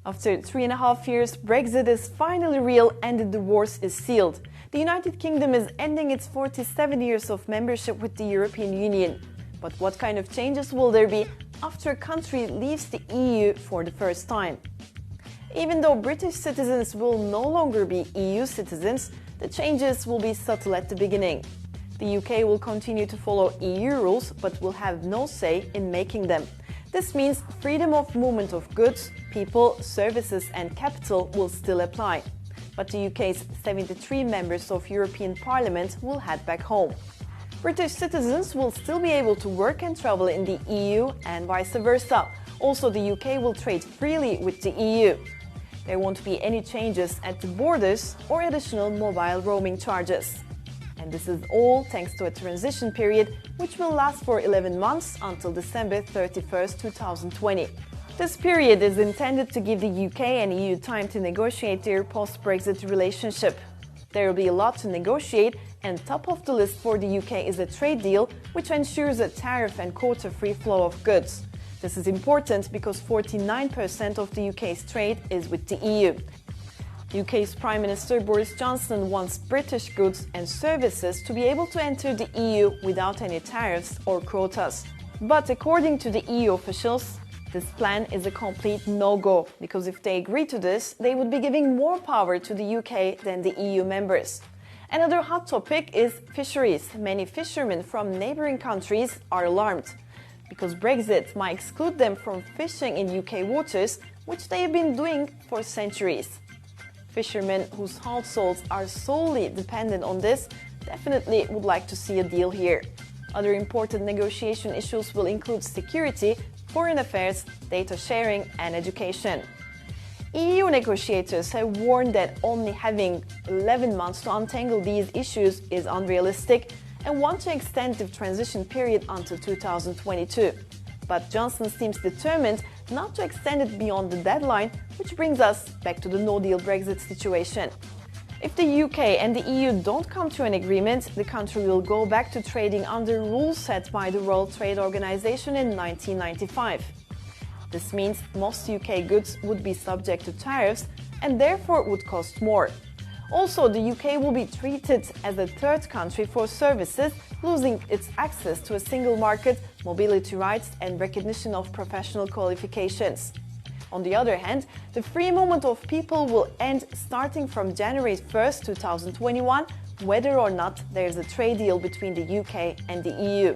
After 3.5 years, Brexit is finally real and the divorce is sealed. The United Kingdom is ending its 47 years of membership with the European Union. But what kind of changes will there be after a country leaves the EU for the first time? Even though British citizens will no longer be EU citizens, the changes will be subtle at the beginning. The UK will continue to follow EU rules but will have no say in making them. This means freedom of movement of goods, people, services and capital will still apply. But the UK's 73 members of European Parliament will head back home. British citizens will still be able to work and travel in the EU and vice versa. Also, the UK will trade freely with the EU. There won't be any changes at the borders or additional mobile roaming charges. And this is all thanks to a transition period which will last for 11 months until December 31st, 2020. This period is intended to give the UK and EU time to negotiate their post-Brexit relationship. There will be a lot to negotiate, and top of the list for the UK is a trade deal which ensures a tariff and quota-free flow of goods. This is important because 49% of the UK's trade is with the EU. UK's Prime Minister Boris Johnson wants British goods and services to be able to enter the EU without any tariffs or quotas. But according to the EU officials, this plan is a complete no-go, because if they agree to this, they would be giving more power to the UK than the EU members. Another hot topic is fisheries. Many fishermen from neighbouring countries are alarmed, because Brexit might exclude them from fishing in UK waters, which they have been doing for centuries. Fishermen whose households are solely dependent on this definitely would like to see a deal here. Other important negotiation issues will include security, foreign affairs, data sharing and education. EU negotiators have warned that only having 11 months to untangle these issues is unrealistic and want to extend the transition period until 2022. But Johnson seems determined not to extend it beyond the deadline, which brings us back to the no-deal Brexit situation. If the UK and the EU don't come to an agreement, the country will go back to trading under rules set by the World Trade Organization in 1995. This means most UK goods would be subject to tariffs and therefore would cost more. Also, the UK will be treated as a third country for services, losing its access to a single market, mobility rights and recognition of professional qualifications. On the other hand, the free movement of people will end starting from January 1st, 2021, whether or not there is a trade deal between the UK and the EU.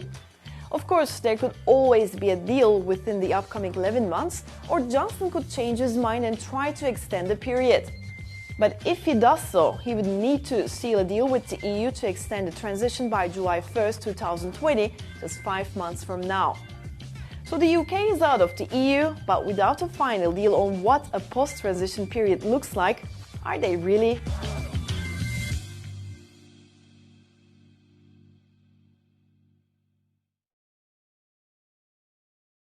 Of course, there could always be a deal within the upcoming 11 months, or Johnson could change his mind and try to extend the period. But if he does so, he would need to seal a deal with the EU to extend the transition by July 1st, 2020, just 5 months from now. So the UK is out of the EU, but without a final deal on what a post-transition period looks like, are they really?